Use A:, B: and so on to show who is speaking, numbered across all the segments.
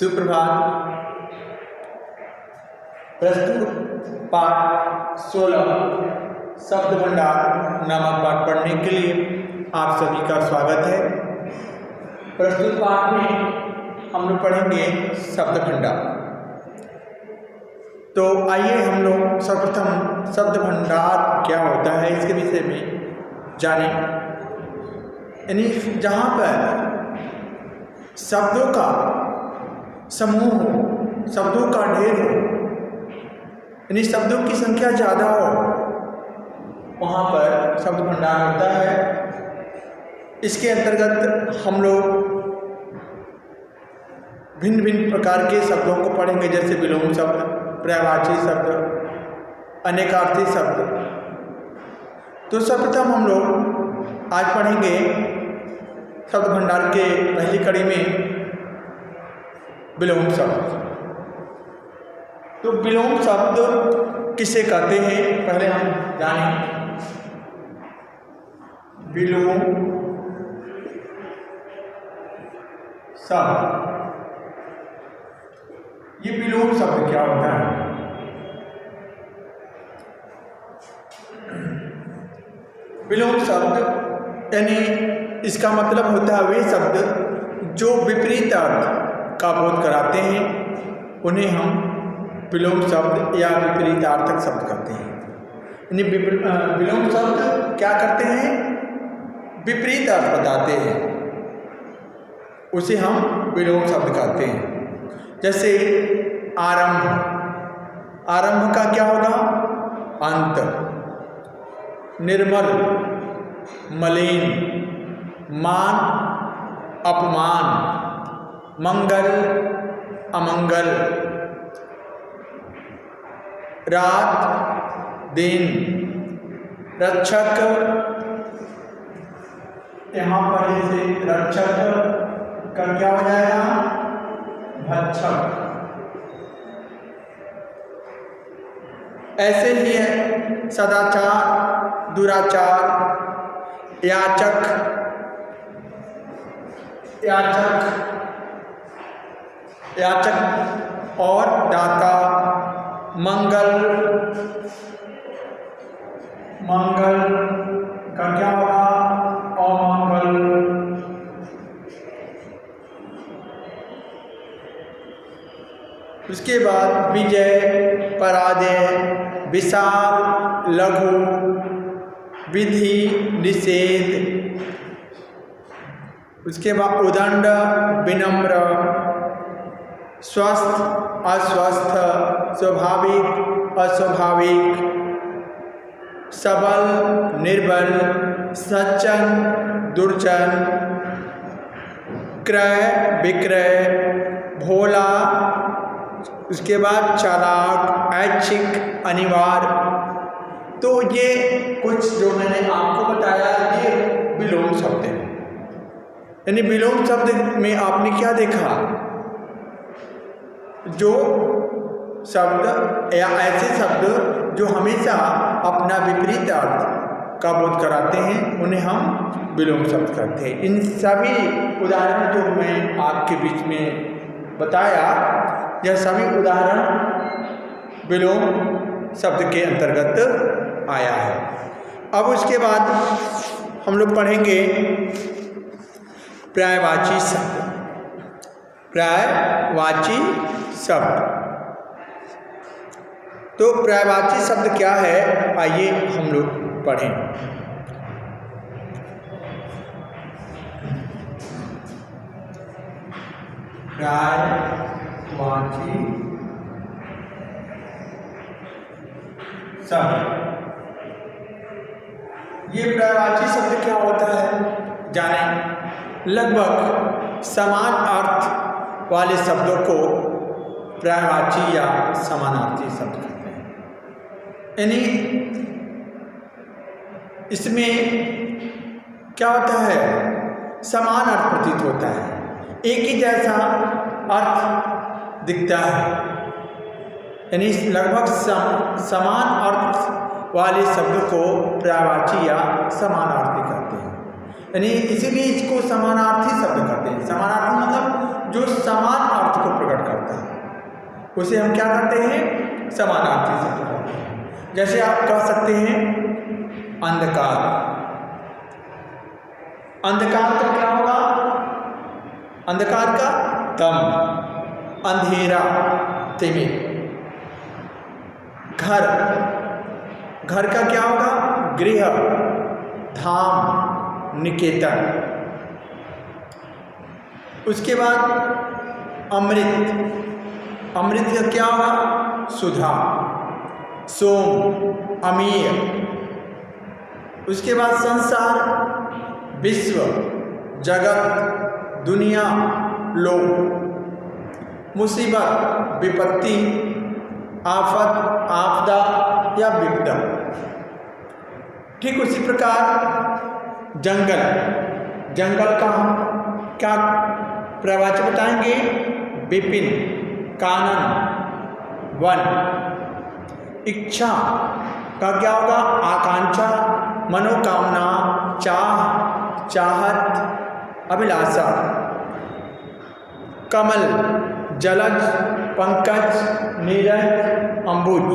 A: सुप्रभात। प्रस्तुत पाठ 16 शब्द भंडार नामक पाठ पढ़ने के लिए आप सभी का स्वागत है। प्रस्तुत पाठ में हम लोग पढ़ेंगे शब्द भंडार। तो आइए हम लोग सर्वप्रथम शब्द भंडार क्या होता है इसके विषय में जानें। यानी जहाँ पर शब्दों का समूह हो, शब्दों का ढेर हो, यानी शब्दों की संख्या ज़्यादा हो, वहाँ पर शब्द भंडार होता है। इसके अंतर्गत हम लोग भिन्न भिन्न प्रकार के शब्दों को पढ़ेंगे, जैसे विलोम शब्द, पर्यायवाची शब्द, अनेकार्थी शब्द। तो सर्वप्रथम हम लोग आज पढ़ेंगे शब्द भंडार के पहली कड़ी में विलोम शब्द। तो विलोम शब्द किसे कहते हैं पहले हम जानें। विलोम शब्द, ये विलोम शब्द क्या होता है? विलोम शब्द यानी इसका मतलब होता है वे शब्द जो विपरीत अर्थ का बोध कराते हैं, उन्हें हम विलोम शब्द या विपरीतार्थक शब्द कहते हैं। यानी विलोम शब्द क्या करते हैं? विपरीत अर्थ बताते हैं, उसे हम विलोम शब्द कहते हैं। जैसे आरंभ, आरंभ का क्या होगा? अंत। निर्मल, मलिन, मान, अपमान, मंगल, अमंगल, रात, दिन, रक्षक। यहाँ पर जैसे रक्षक का क्या हो जाएगा? भक्षक। ऐसे ही है सदाचार, दुराचार, याचक, याचक और दाता, मंगल, मंगल का क्या होगा? अमंगल। उसके बाद विजय, पराजय, विशाल, लघु, विधि, निषेध। उसके बाद उदंड, विनम्र, स्वस्थ, अस्वस्थ, स्वाभाविक, अस्वाभाविक, सबल, निर्बल, सज्जन, दुर्जन, क्रय, विक्रय, भोला। उसके बाद चालाक, ऐच्छिक, अनिवार्य। तो ये कुछ जो मैंने आपको बताया ये विलोम शब्द है। यानी विलोम शब्द में आपने क्या देखा? जो शब्द या ऐसे शब्द जो हमेशा अपना विपरीत अर्थ का बोध कराते हैं, उन्हें हम विलोम शब्द कहते हैं। इन सभी उदाहरण जो मैं आपके बीच में बताया, यह सभी उदाहरण विलोम शब्द के अंतर्गत आया है। अब उसके बाद हम लोग पढ़ेंगे पर्यायवाची शब्द। पर्यायवाची शब्द, तो पर्यायवाची शब्द क्या है आइए हम लोग पढ़ें। पर्यायवाची शब्द, ये पर्यायवाची शब्द क्या होता है जानें। लगभग समान अर्थ वाले शब्दों को पर्यायवाची या समानार्थी शब्द कहते हैं। यानी इसमें क्या होता है? समान अर्थ प्रतीत होता है, एक ही जैसा अर्थ दिखता है। यानी लगभग समान अर्थ वाले शब्द को पर्यायवाची या समानार्थी कहते हैं। यानी इसीलिए इसको समानार्थी शब्द कहते हैं। समानार्थी मतलब जो समान अर्थ को प्रकट उसे हम क्या करते हैं, समानार्थी शब्द करते हैं। जैसे आप कह सकते हैं अंधकार। अंधकार का क्या होगा, अंधकार का दम, अंधेरा, तिमिर। घर, घर का क्या होगा, गृह, धाम, निकेतन। उसके बाद अमृत, अमृत का क्या होगा, सुधा, सोम, अमीय। उसके बाद संसार, विश्व, जगत, दुनिया, लोक। मुसीबत, विपत्ति, आफत, आपदा या विपदा। ठीक उसी प्रकार जंगल, जंगल का हम क्या प्रवाची बताएंगे, विपिन, कानन, वन। इच्छा का क्या होगा, आकांक्षा, मनोकामना, चाह, चाहत, अभिलाषा। कमल, जलज, पंकज, नीरज, अम्बुज।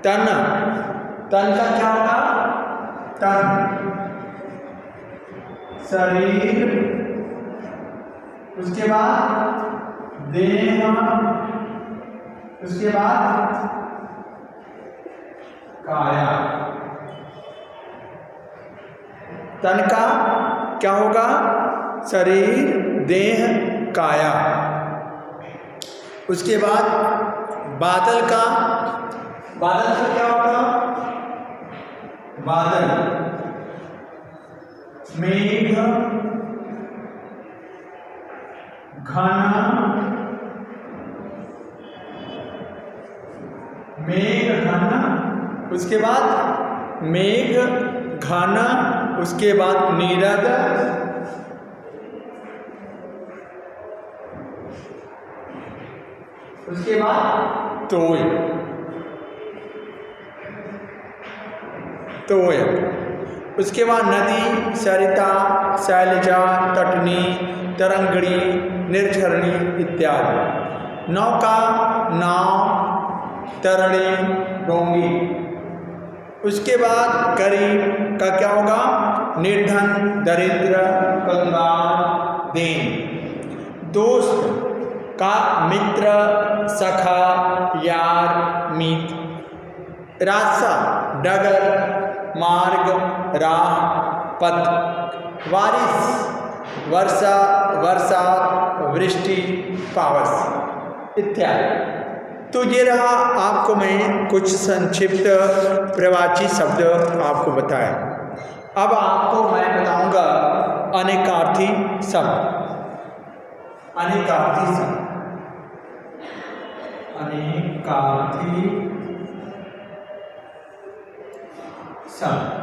A: तन, तन का क्या होगा, तन, शरीर। उसके बाद देह, उसके बाद काया। तन का क्या होगा, शरीर, देह, काया। उसके बाद बादल का, बादल का क्या होगा, बादल, मेघ, घन, मेघ, घन। उसके बाद मेघ, घन। उसके बाद नीरद, उसके बाद तोय, तोय। उसके बाद नदी, सरिता, शैलजा, तटनी, तरंगड़ी, निर्झरणी इत्यादि। नौका, नाव, तरणी, डोंगी। उसके बाद गरीब का क्या होगा, निर्धन, दरिद्र, कंगाल, दीन। दोस्त का मित्र, सखा, यार, मीत। रास्ता, डगर, मार्ग, राह, पथ। बारिश, वर्षा, बरसात, वृष्टि, पावस इत्यादि। तो ये रहा, आपको मैं कुछ संक्षिप्त प्रवाची शब्द आपको बताए। अब आपको मैं बताऊंगा अनेकार्थी शब्द। अनेकार्थी शब्द, अनेकार्थी शब्द।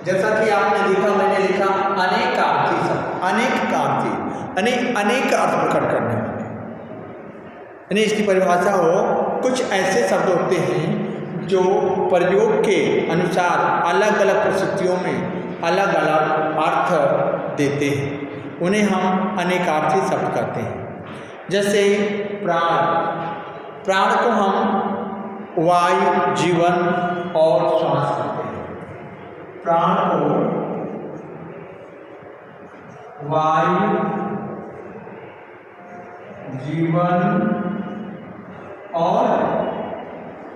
A: जैसा कि आपने लिखा, मैंने लिखा अनेकार्थी शब्द। अनेकार्थी अनेक अर्थ प्रकट करने वाले, यानी इसकी परिभाषा हो, कुछ ऐसे शब्द होते हैं जो प्रयोग के अनुसार अलग अलग परिस्थितियों में अलग अलग अर्थ देते हैं, उन्हें हम अनेकार्थी शब्द कहते हैं। जैसे प्राण, प्राण को हम वायु, जीवन और श्वास कहते हैं। प्राण को वायु, जीवन और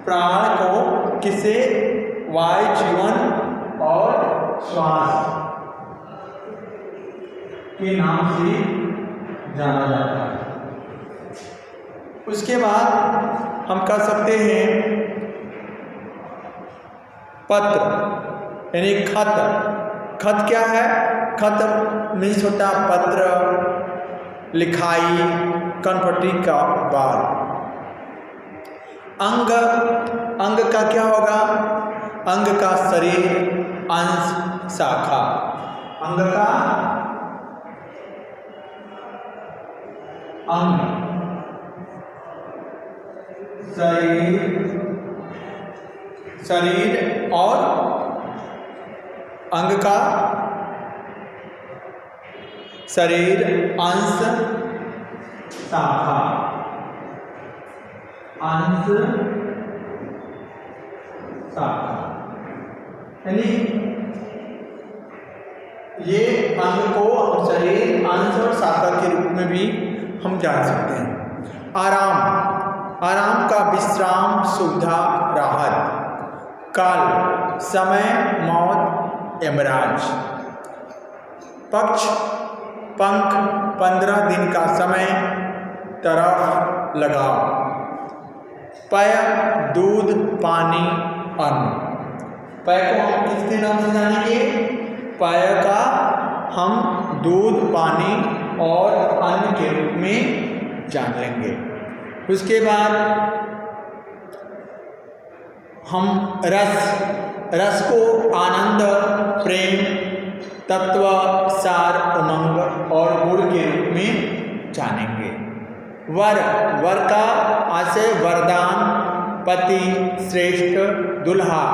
A: प्राण को किसे, वायु, जीवन और श्वास के नाम से जाना जाता है। उसके बाद हम कह सकते हैं पत्र, यानी खत। खत क्या है, खत मीन्स होता पत्र, लिखाई, कनपटी का बाल। अंग, अंग का क्या होगा, अंग का शरीर, अंश, शाखा। अंग का अंग, शरीर, शरीर और अंग का शरीर, अंश, शाखा, अंश, शाखा, यानी ये अंग को हम शरीर, अंश और शाखा के रूप में भी हम जान सकते हैं। आराम, आराम का विश्राम, सुविधा, राहत। काल, समय, मौत, यमराज। पक्ष, पंख, 15 दिन का समय, तरफ, लगाव। पय, दूध, पानी, अन्न। पय को हम किसके नाम से जानेंगे? पय का हम दूध, पानी और अन्न के रूप में जान लेंगे। उसके बाद हम रस, रस को आनंद, प्रेम, तत्व, सार, उमंग और गुण के रूप में जानेंगे। वर, वर का आशय वरदान, पति, श्रेष्ठ, दुल्हा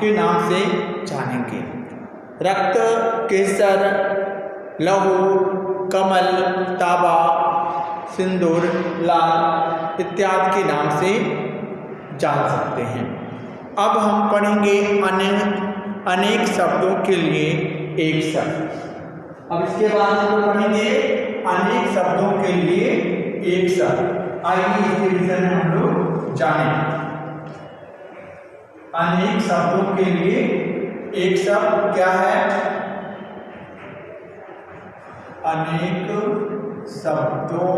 A: के नाम से जानेंगे। रक्त, केसर, लहू, कमल, ताबा, सिंदूर, लाल इत्यादि के नाम से जान सकते हैं। अब हम पढ़ेंगे अनेक शब्दों के लिए एक शब्द। अब इसके बाद हम पढ़ेंगे अनेक शब्दों के लिए एक शब्द। आइए इसके विषय में हम लोग जानें। अनेक शब्दों के लिए एक शब्द क्या है? अनेक शब्दों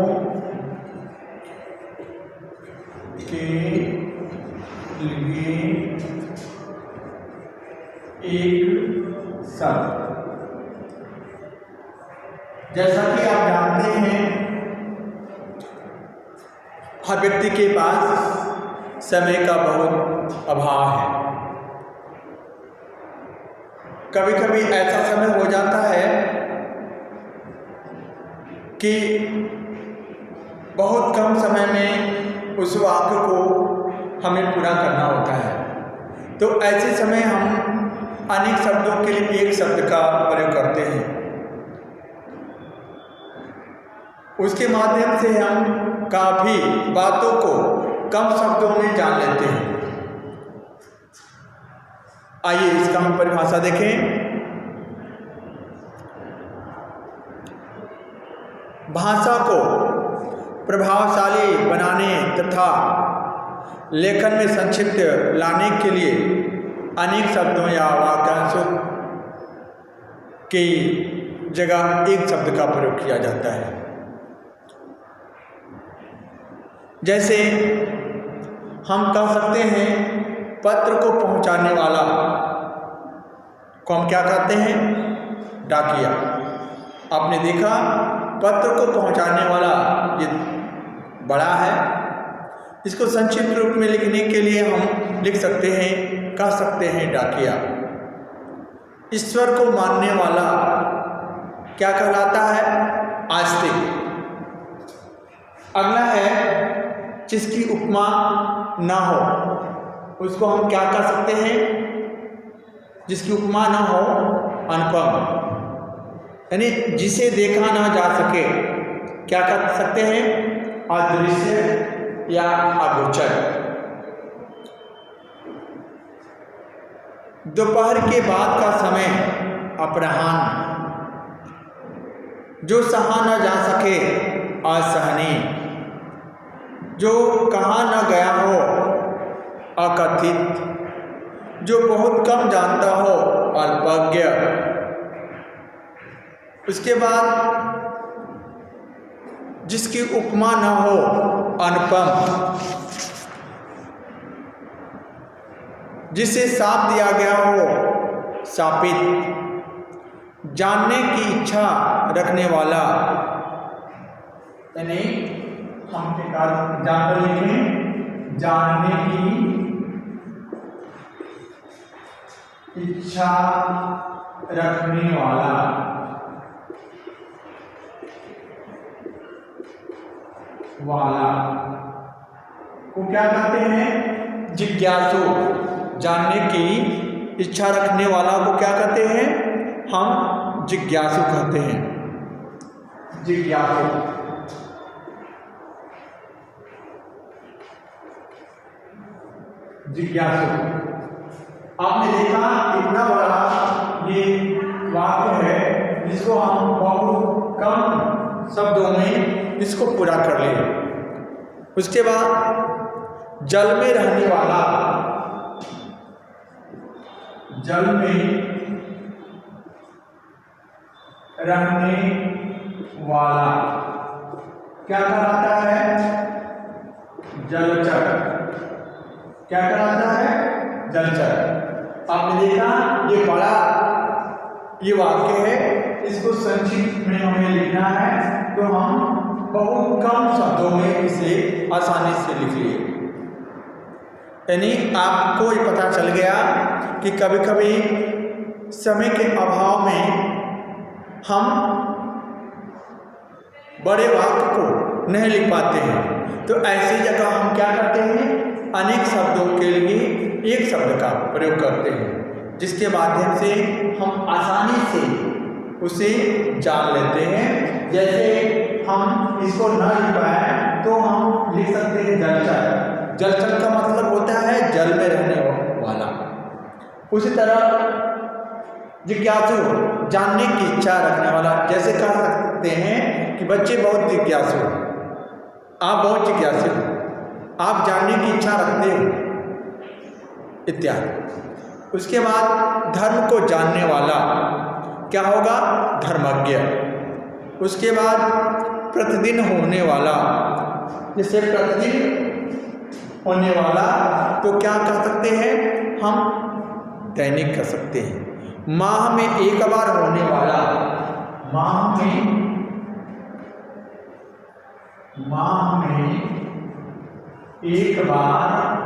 A: के लिए एक शब्द। जैसा कि आप जानते हैं, हर व्यक्ति के पास समय का बहुत अभाव है। कभी कभी ऐसा समय हो जाता है कि बहुत कम समय में उस वाक्य को हमें पूरा करना होता है। तो ऐसे समय हम अनेक शब्दों के लिए एक शब्द का प्रयोग करते हैं। उसके माध्यम से हम काफ़ी बातों को कम शब्दों में जान लेते हैं। आइए इसका हम परिभाषा देखें। भाषा को प्रभावशाली बनाने तथा लेखन में संक्षिप्त लाने के लिए अनेक शब्दों या वाक्यांशों की जगह एक शब्द का प्रयोग किया जाता है। जैसे हम कह सकते हैं पत्र को पहुंचाने वाला को हम क्या कहते हैं? डाकिया। आपने देखा पत्र को पहुंचाने वाला ये बड़ा है, इसको संक्षिप्त रूप में लिखने के लिए हम लिख सकते हैं, कह सकते हैं डाकिया। ईश्वर को मानने वाला क्या कहलाता है? आस्तिक। अगला है जिसकी उपमा ना हो, उसको हम क्या कह सकते हैं? जिसकी उपमा ना हो, अनुपम। यानी जिसे देखा ना जा सके, क्या कह सकते हैं? अदृश्य या अगोचर। दोपहर के बाद का समय अपराह्न। जो सहा न जा सके, असहनीय। जो कहा न गया हो, अकथित। जो बहुत कम जानता हो, अल्पज्ञ। उसके बाद जिसकी उपमा न हो, अनुपम। जिसे साप दिया गया हो, शापित। जानने की इच्छा रखने वाला, यानी हम एग्जाम्पल लिखें, जानने की इच्छा रखने वाला। को क्या कहते हैं? जिज्ञासु। जानने की इच्छा रखने वाला को क्या कहते हैं? हम जिज्ञासु कहते हैं। जिज्ञासु। जिज्ञासु आपने देखा इतना बड़ा ये वाक्य है जिसको हम बहुत कम शब्दों में इसको पूरा कर ले। उसके बाद जल में रहने वाला, जल में रहने वाला क्या कहलाता है? जलचर। क्या कहलाता है? जलचर। आपने देखा ये बड़ा ये वाक्य है, इसको संक्षिप्त में हमें लिखना है तो हम बहुत कम शब्दों में इसे आसानी से लिख लिए। यानी आपको ये पता चल गया कि कभी कभी समय के अभाव में हम बड़े वाक्य को नहीं लिख पाते हैं, तो ऐसी जगह हम क्या करते हैं? अनेक शब्दों के लिए एक शब्द का प्रयोग करते हैं, जिसके माध्यम से हम आसानी से उसे जान लेते हैं। जैसे हम इसको न लिख पाए तो हम लिख सकते हैं जलचर। जलचर का मतलब होता है जल में रहने वाला। उसी तरह जिज्ञासु, जानने की इच्छा रखने वाला। जैसे कह सकते हैं कि बच्चे बहुत जिज्ञासु, आप बहुत जिज्ञासु, आप जानने की इच्छा रखते हो, इत्यादि। उसके बाद धर्म को जानने वाला क्या होगा? धर्मज्ञ। उसके बाद प्रतिदिन होने वाला, जैसे प्रतिदिन होने वाला तो क्या कह सकते हैं? हम दैनिक कह सकते हैं। माह में एक बार होने वाला, माह में एक बार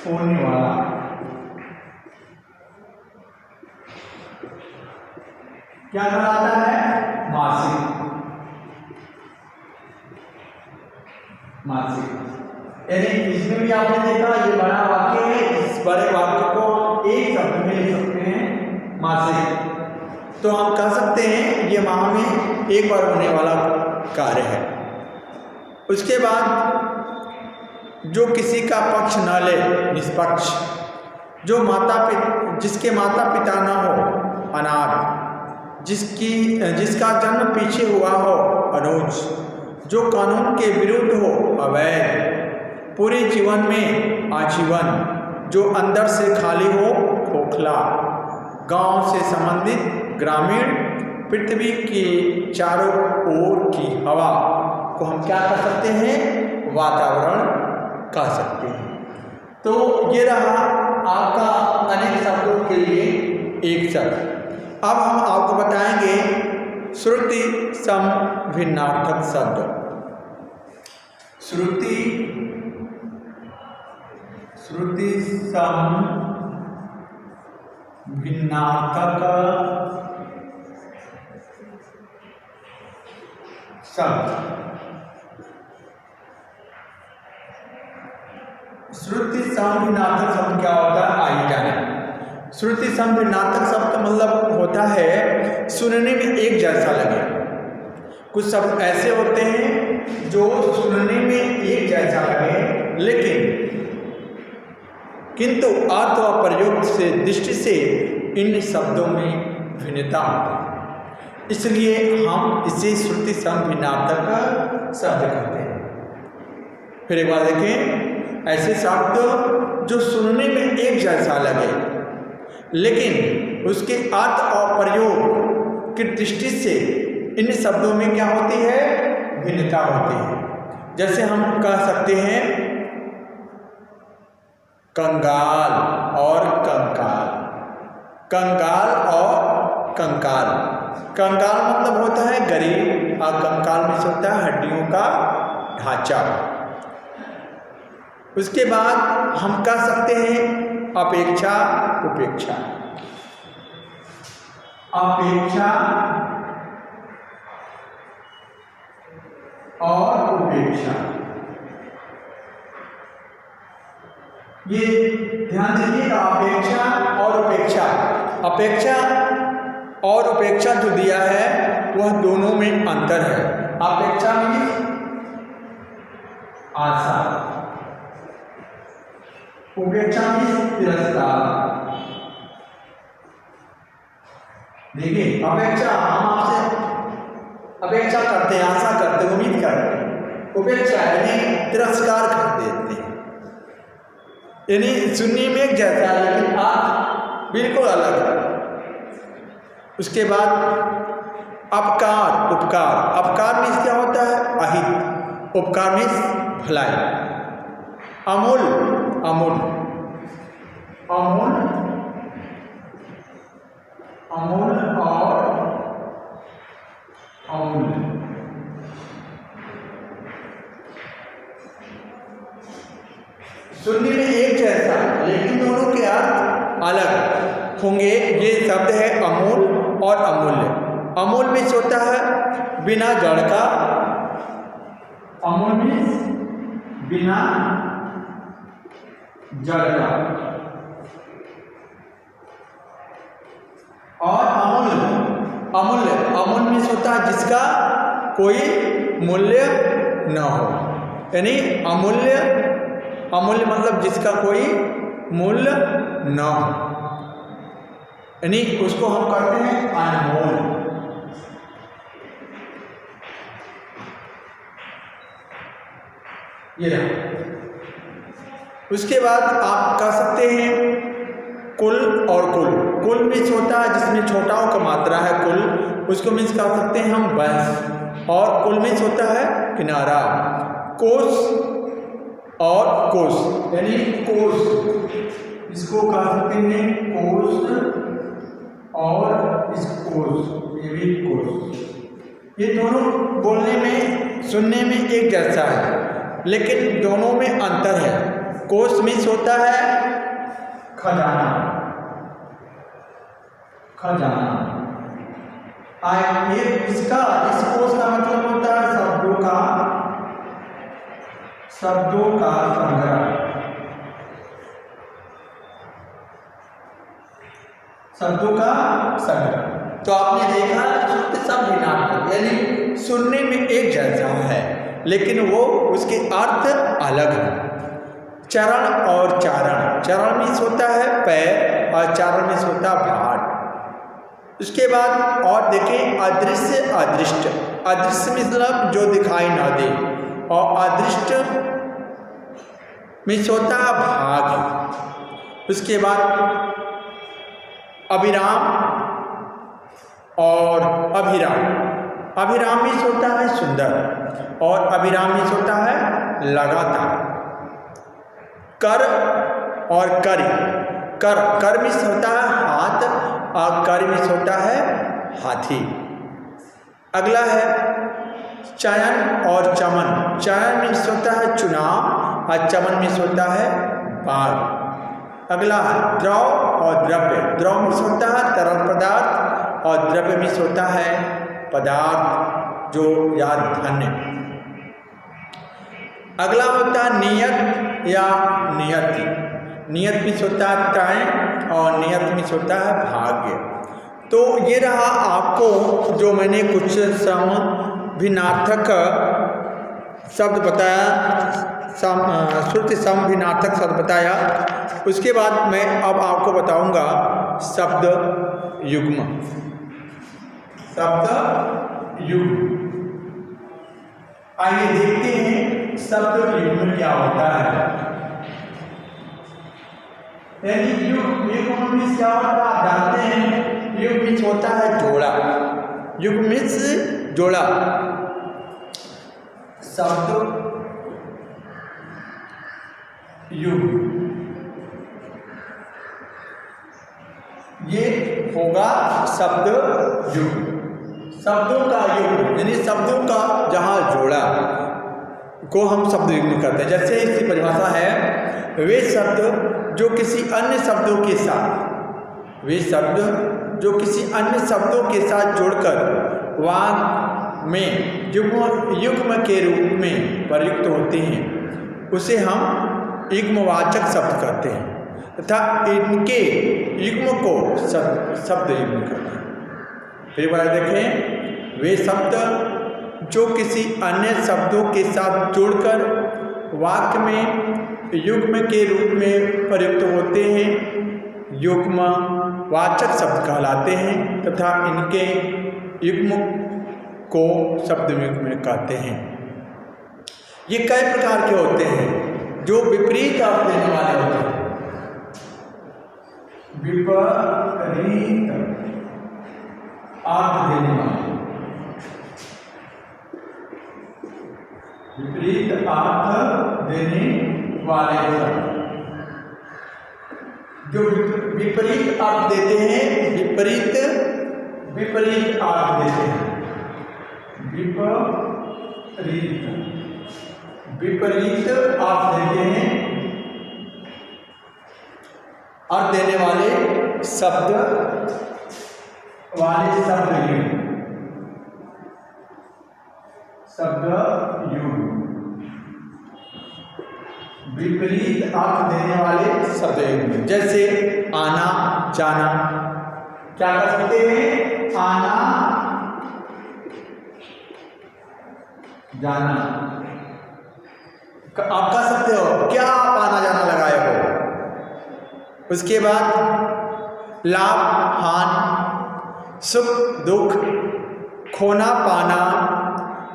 A: होने वाला क्या कहलाता है? मासिक। मासिक यानी इसमें भी आपने देखा ये बड़ा वाक्य है, इस बड़े वाक्य को एक शब्द में लिख सकते हैं, मासिक। तो हम कह सकते हैं ये माह में एक बार होने वाला कार्य है। उसके बाद जो किसी का पक्ष न ले, निष्पक्ष। जो जिसके माता पिता न हो, अनाथ। जिसका जन्म पीछे हुआ हो, अनुज। जो कानून के विरुद्ध हो, अवैध। पूरे जीवन में आजीवन। जो अंदर से खाली हो, खोखला। गांव से संबंधित, ग्रामीण। पृथ्वी के चारों ओर की हवा को हम क्या कर सकते हैं? वातावरण कह सकते हैं। तो ये रहा आपका अनेक शब्दों के लिए एक शब्द। अब हम आपको बताएंगे श्रुति सम भिन्नार्थक शब्द। श्रुति सम भिन्नार्थक शब्द। श्रुति सम भिन्नार्थक शब्द क्या होता है? आइए जानें। श्रुति सम भिन्नार्थक शब्द मतलब होता है सुनने में एक जैसा लगे। कुछ शब्द ऐसे होते हैं जो सुनने में एक जैसा लगे, लेकिन किंतु अर्थ व प्रयोग से दृष्टि से इन शब्दों में भिन्नता होती है, इसलिए हम इसे श्रुति सम भिन्नार्थक शब्द कहते हैं। फिर एक बार देखें, ऐसे शब्द जो सुनने में एक जैसा लगे, लेकिन उसके अर्थ और प्रयोग की दृष्टि से इन शब्दों में क्या होती है? भिन्नता होती है। जैसे हम कह सकते हैं कंगाल और कंकाल। कंगाल और कंकाल। कंगाल मतलब होता है गरीब और कंकाल में से होता है हड्डियों का ढांचा। उसके बाद हम कह सकते हैं अपेक्षा, उपेक्षा। अपेक्षा और उपेक्षा, ये ध्यान दीजिएगा। अपेक्षा और उपेक्षा। अपेक्षा और उपेक्षा जो दिया है वह दोनों में अंतर है। अपेक्षा मीन्स आशा, उपेक्षा मीन्स तिरस्कार। देखिए अपेक्षा, हम आपसे अपेक्षा करते हैं, आशा करते हैं, उम्मीद करते हैं। उपेक्षा यानी तिरस्कार कर देते हैं, यानी सुनने में एक जैसा है लेकिन अर्थ बिल्कुल अलग है। उसके बाद अपकार, उपकार। अपकार मीन्स क्या होता है? अहित। उपकार मीन्स भलाई। अमूल, अमूल, अमूल, अमूल और अमूल्य। सुनने में एक जैसा लेकिन दोनों के अर्थ अलग होंगे। ये शब्द है अमूल और अमूल्य। अमूल मीन्स होता है बिना जड़ का, अमूल मीन्स बिना जड़ का, और अमूल्य, अमूल्य, अमूल्य मीन्स होता है जिसका कोई मूल्य न हो, यानी अमूल्य, अमूल्य मतलब जिसका कोई मूल्य न हो, यानी उसको हम कहते हैं अनमोल। ये रहा। उसके बाद आप कह सकते हैं कुल और कुल। कुल मीन्स होता है जिसमें छोटाओं का मात्रा है कुल, उसको मीन्स कह सकते हैं हम वंश। और कुल मीन्स होता है किनारा। कोस और कोस यानी कोस, इसको कह सकते हैं कोस और इस कोस, ये भी कोस। ये दोनों बोलने में सुनने में एक जैसा है लेकिन दोनों में अंतर है। कोस मीन्स होता है खजाना, खजाना। ये इसका, इस कोस का मतलब होता है शब्दों का, शब्दों का संग्रह, शब्दों का संग्रह। तो आपने देखा शुद्ध शब्द भिन्नार्थक यानी सुनने में एक जैसा है लेकिन वो उसके अर्थ अलग है। चरण और चारण। चरण मीन्स होता है पैर और चारण मीन्स होता है भाट। उसके बाद और देखें अदृश्य, अदृष्ट। अदृश्य मतलब जो दिखाई ना दे और अदृष्ट मीन्स होता है भाग। उसके बाद अभिराम और अभिराम। अभिराम मीन्स होता है सुंदर और अभिराम मीन्स होता है लगातार। कर और करी। कर, कर मीन्स होता है हाथ और कर मीन्स होता है हाथी। अगला है चयन और चमन। चयन मीन्स होता है चुनाव और चमन मीन्स होता है बाग। अगला है द्रव और द्रव्य। द्रव मीन्स होता है तरल पदार्थ और द्रव्य मीन्स होता है पदार्थ जो या धन्य। अगला होता है नियत या नियति। नियत मीन्स होता है तय और नियत मीन्स होता है भाग्य। तो ये रहा आपको जो मैंने कुछ समभिन्नार्थक शब्द बताया, श्रुति समभिन्नार्थक शब्द बताया। उसके बाद मैं अब आपको बताऊंगा शब्द युग्म। शब्द युग्म, आइए देखते हैं शब्द युग्म क्या होता है। यानी युग्म मीन्स क्या होता है आप जानते हैं। युग्म मीन्स होता है जोड़ा। युग्म मीन्स जोड़ा। शब्द युग्म ये होगा शब्द युग्म। शब्दों का युग्म यानी शब्दों का जहाँ जोड़ा को हम शब्द युग्म करते हैं। जैसे इसकी परिभाषा है वे शब्द जो किसी अन्य शब्दों के साथ, वे शब्द जो किसी अन्य शब्दों के साथ जुड़कर वाक्य में युग्म के रूप में प्रयुक्त होते हैं उसे हम युग्मवाचक शब्द कहते हैं तथा इनके युग्म को शब्द युग्म कहते हैं। फिर बार देखें, वे शब्द जो किसी अन्य शब्दों के साथ जुड़कर वाक्य में युग्म के रूप में प्रयुक्त होते हैं, युग्म वाचक शब्द कहलाते हैं तथा इनके युग्म को शब्द युग्म कहते हैं। ये कई प्रकार के होते हैं जो विपरीत अर्थ देने वाले होते हैं। विपरीत अर्थ देने वाले, विपरीत अर्थ देने वाले शब्द जो विपरीत अर्थ देते हैं, विपरीत अर्थ देते हैं, विपरीत अर्थ देते हैं, अर्थ देने वाले शब्द युग, विपरीत अर्थ देने वाले शब्द युग। जैसे आना जाना, क्या कर सकते हैं? आना जाना। आप कह सकते हो क्या आप आना जाना लगाए हो। उसके बाद लाभ हानि, सुख दुख, खोना पाना,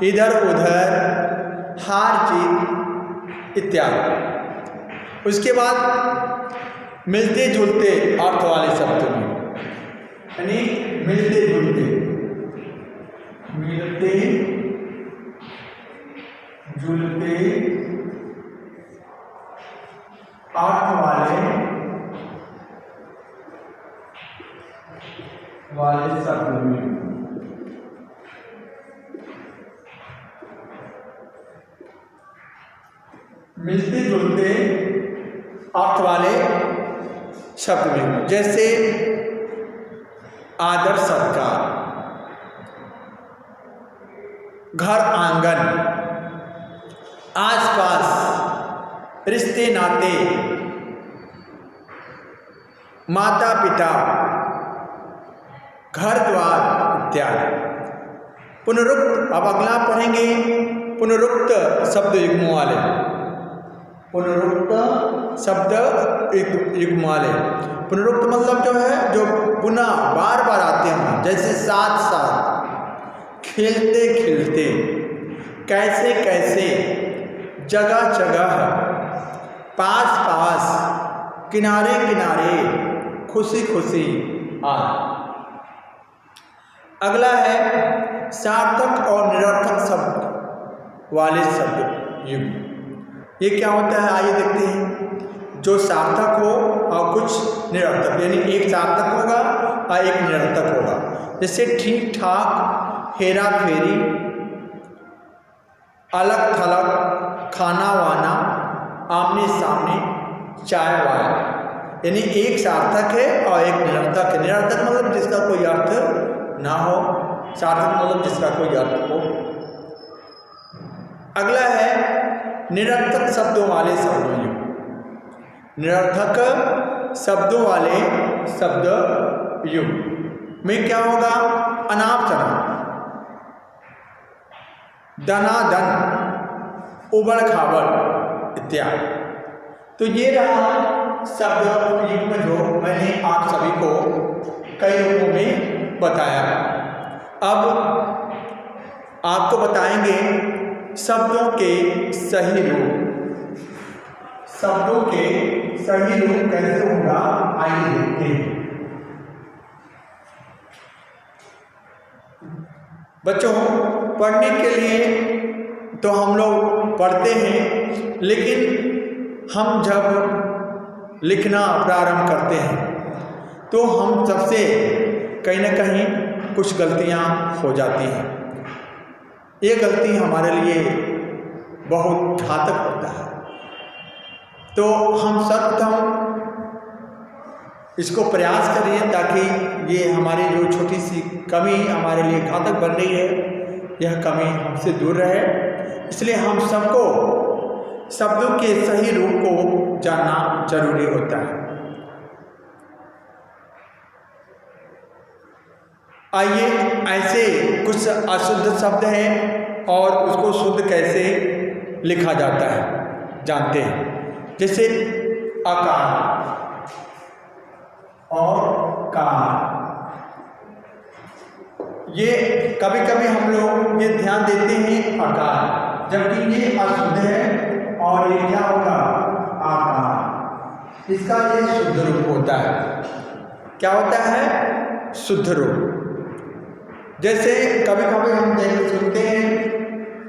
A: इधर उधर, हार जीत इत्यादि। उसके बाद मिलते जुलते अर्थ वाले शब्द में, यानी मिलते जुलते, मिलते जुलते अर्थ वाले शब्द में, मिलते जुलते अर्थ वाले शब्द में, जैसे आदर सत्कार, घर आंगन, आसपास, रिश्ते नाते, माता पिता, घर द्वार इत्यादि। पुनरुक्त, अब अगला पढ़ेंगे पुनरुक्त शब्द युग्म वाले, पुनरुक्त शब्द युग्म वाले। पुनरुक्त मतलब जो है जो पुनः बार बार आते हैं, जैसे साथ साथ, खेलते खिलते, कैसे कैसे, जगह जगह, पास पास, किनारे किनारे, खुशी खुशी आदि। अगला है सार्थक और निरर्थक शब्द वाले शब्द युग्म। ये क्या होता है आइए देखते हैं। जो सार्थक हो और कुछ निरर्थक, यानी एक सार्थक होगा और एक निरर्थक होगा। जैसे ठीक ठाक, हेरा फेरी, अलग थलग, खाना वाना, आमने सामने, चाय वाय, यानी एक सार्थक है और एक निरर्थक है। निरर्थक मतलब जिसका कोई अर्थ ना हो, सार्थक मतलब जिसका कोई अर्थ हो। अगला है निरर्थक शब्दों वाले शब्द युग्म। निरर्थक शब्दों वाले शब्द युग्म में क्या होगा? अनाप शनाप, दनादन, उबड़ खाबड़ इत्यादि। तो ये रहा शब्द युग्म जो मैंने आप सभी को कई रूपों में बताया। अब आपको बताएंगे शब्दों के सही रूप। शब्दों के सही रूप कैसे होगा आइए देखते हैं। बच्चों, पढ़ने के लिए तो हम लोग पढ़ते हैं, लेकिन हम जब लिखना प्रारंभ करते हैं तो हम सबसे कहीं ना कहीं कुछ गलतियां हो जाती हैं। ये गलती हमारे लिए बहुत घातक होता है। तो हम सर्वप्रथम इसको प्रयास करिए ताकि ये हमारी जो छोटी सी कमी हमारे लिए घातक बन रही है, यह कमी हमसे दूर रहे। इसलिए हम सबको शब्दों के सही रूप को जानना जरूरी होता है। आइए ऐसे कुछ अशुद्ध शब्द हैं और उसको शुद्ध कैसे लिखा जाता है जानते हैं। जैसे अकार और कार, ये कभी कभी हम लोग ये ध्यान देते हैं अकार, जबकि ये अशुद्ध है और ये क्या होगा आकार। इसका ये शुद्ध रूप होता है। क्या होता है? शुद्ध रूप। जैसे कभी कभी हम सुनते हैं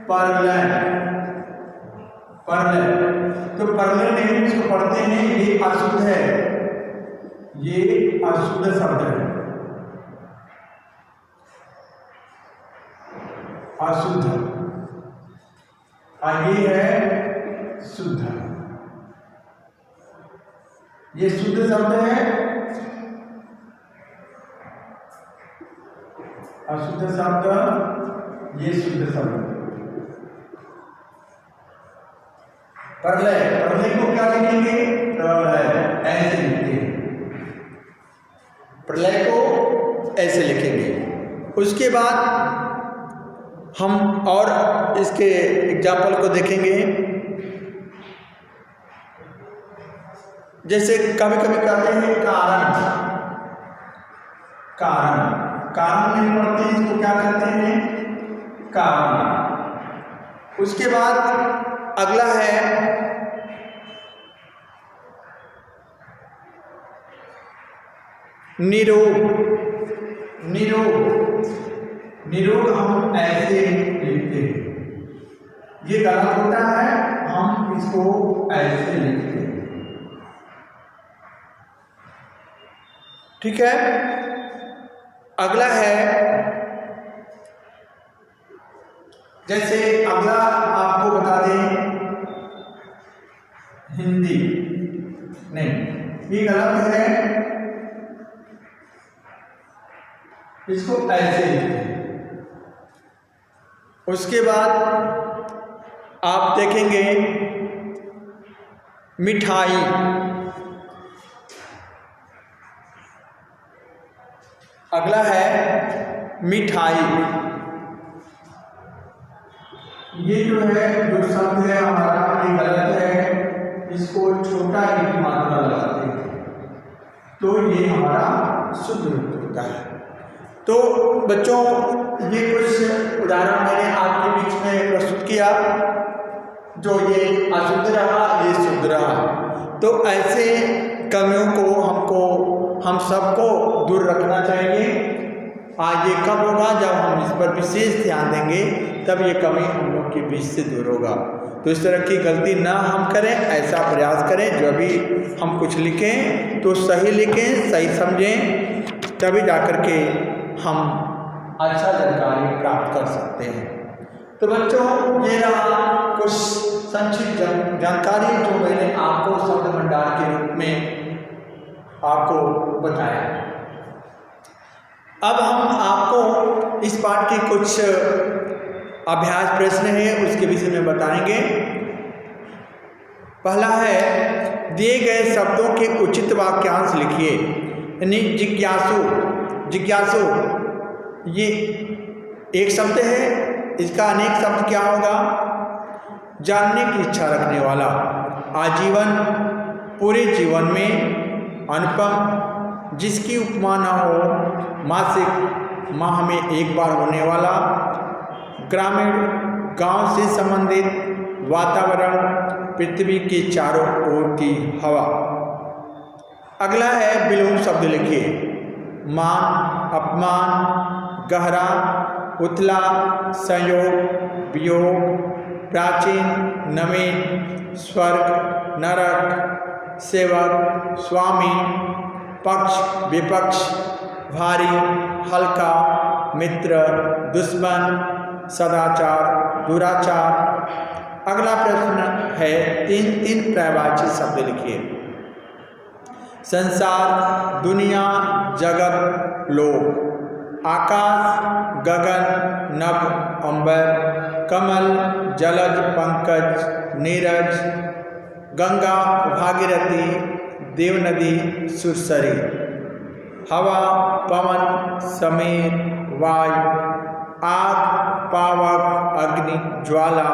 A: परलय, तो परलय नहीं इसको पढ़ते हैं, ये अशुद्ध है, ये अशुद्ध शब्द है, अशुद्ध, और ये है शुद्ध। ये शुद्ध शब्द है, अशुद्ध शब्द, ये शुद्ध शब्द। प्रलय, प्रलय को क्या लिखेंगे? प्रलय, ऐसे लिखते हैं, प्रलय को ऐसे लिखेंगे। उसके बाद हम और इसके एग्जाम्पल को देखेंगे। जैसे कभी कभी कहते हैं कारण, कारण, कारण नहीं पढ़ते हैं, इसको क्या कहते हैं? कारण। उसके बाद अगला है निरोग, निरोग, निरोग हम ऐसे लिखते हैं, ये गलत होता है, हम इसको ऐसे लिखते हैं। ठीक है। अगला है, जैसे अगला आपको बता दें हिंदी, नहीं ये गलत है, इसको ऐसे लिखते हैं। उसके बाद आप देखेंगे मिठाई, अगला है मिठाई। ये जो है जो शब्द है हमारा ये गलत है, इसको छोटा एक मात्रा लगाते हैं तो ये हमारा शुद्ध रूप होता है। तो बच्चों ये कुछ उदाहरण मैंने आपके बीच में प्रस्तुत किया, जो ये अशुद्ध रहा, ये शुद्ध रहा। तो ऐसे कमियों को हम सबको दूर रखना चाहिए। आज ये कब होगा? जब हम इस पर विशेष ध्यान देंगे, तब ये कमी हम लोग के बीच से दूर होगा। तो इस तरह की गलती ना हम करें, ऐसा प्रयास करें जब भी हम कुछ लिखें तो सही लिखें, सही समझें, तभी जाकर के हम अच्छा जानकारी प्राप्त कर सकते हैं। तो बच्चों ये रहा कुछ संक्षिप्त जानकारी जो मैंने आपको शब्द भंडार के रूप में आपको बताया। अब हम आपको इस पाठ के कुछ अभ्यास प्रश्न हैं उसके विषय में बताएंगे। पहला है, दिए गए शब्दों के उचित वाक्यांश लिखिए। यानी जिज्ञासु, जिज्ञासु ये एक शब्द है, इसका अनेक शब्द क्या होगा? जानने की इच्छा रखने वाला, आजीवन, पूरे जीवन में, अनुपम, जिसकी उपमा न हो, मासिक, माह में एक बार होने वाला, ग्रामीण, गांव से संबंधित, वातावरण, पृथ्वी के चारों ओर की हवा। अगला है विलोम शब्द लिखिए। मान, अपमान, गहरा, उथला, संयोग, वियोग, प्राचीन, नवीन, स्वर्ग, नरक, सेवक, स्वामी, पक्ष, विपक्ष, भारी, हल्का, मित्र, दुश्मन, सदाचार, दुराचार। अगला प्रश्न है, तीन तीन पर्यायवाची शब्द लिखिए। संसार, दुनिया, जगत, लोक, आकाश, गगन, नभ, अंबर, कमल, जलज, पंकज, नीरज, गंगा, भागीरथी, देवनदी, सुरसरी, हवा, पवन, समीर, वायु, आग, पावक, अग्नि, ज्वाला,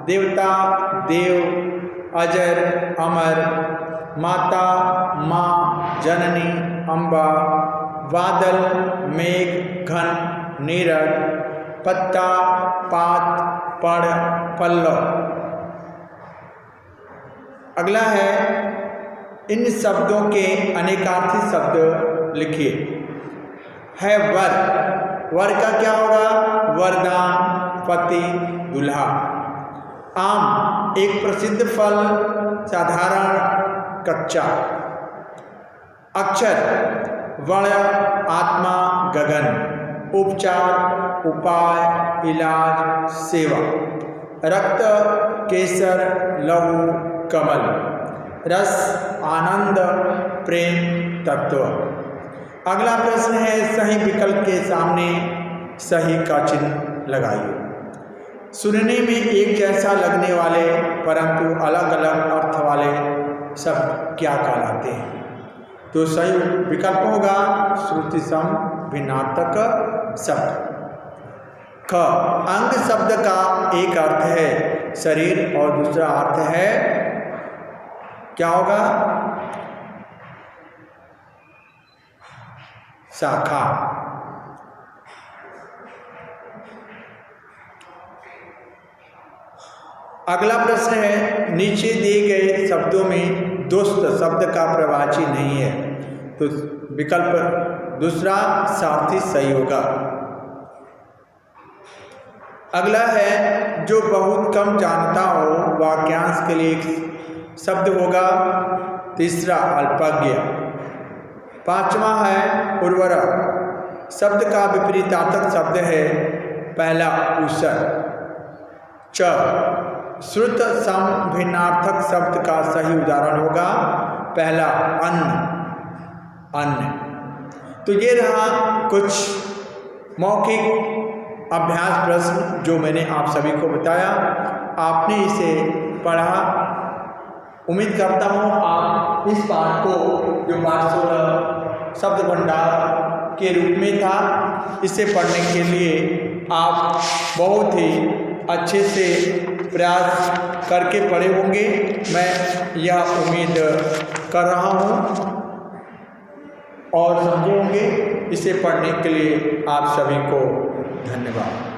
A: देवता, देव, अजर, अमर, माता, माँ, जननी, अम्बा, बादल, मेघ, घन, नीरज, पत्ता, पात, पड़, पल्लव। अगला है इन शब्दों के अनेकार्थी शब्द लिखिए। है वर, वर का क्या होगा? वरदान, पति, दूल्हा। आम एक प्रसिद्ध फल, साधारण, कच्चा। अक्षर वर्ण, आत्मा, गगन। उपचार, उपाय, इलाज, सेवा। रक्त, केसर, लहू, कमल। रस, आनंद, प्रेम, तत्व। अगला प्रश्न है सही विकल्प के सामने सही का चिन्ह लगाइए। सुनने में एक जैसा लगने वाले परंतु अलग अलग अर्थ वाले शब्द क्या कहलाते हैं? तो सही विकल्प होगा श्रुति सम भिन्नार्थक शब्द। ख, अंग शब्द का एक अर्थ है शरीर और दूसरा अर्थ है क्या होगा? शाखा। अगला प्रश्न है नीचे दिए गए शब्दों में दोस्त शब्द का प्रवाची नहीं है, तो विकल्प दूसरा सारथी सही होगा। अगला है जो बहुत कम जानता हो वाक्यांश के लिए एक शब्द होगा, तीसरा अल्पज्ञ। पांचवा है उर्वरक, शब्द का विपरीतार्थक शब्द है पहला ऊसर। च, श्रुत सम भिन्नार्थक शब्द का सही उदाहरण होगा पहला अन्न, अन्न। तो ये रहा कुछ मौखिक अभ्यास प्रश्न जो मैंने आप सभी को बताया। आपने इसे पढ़ा, उम्मीद करता हूँ आप इस पाठ को जो पाठ 16 शब्द भंडार के रूप में था, इसे पढ़ने के लिए आप बहुत ही अच्छे से प्रयास करके पढ़े होंगे, मैं यह उम्मीद कर रहा हूँ, और समझे होंगे। इसे पढ़ने के लिए आप सभी को धन्यवाद।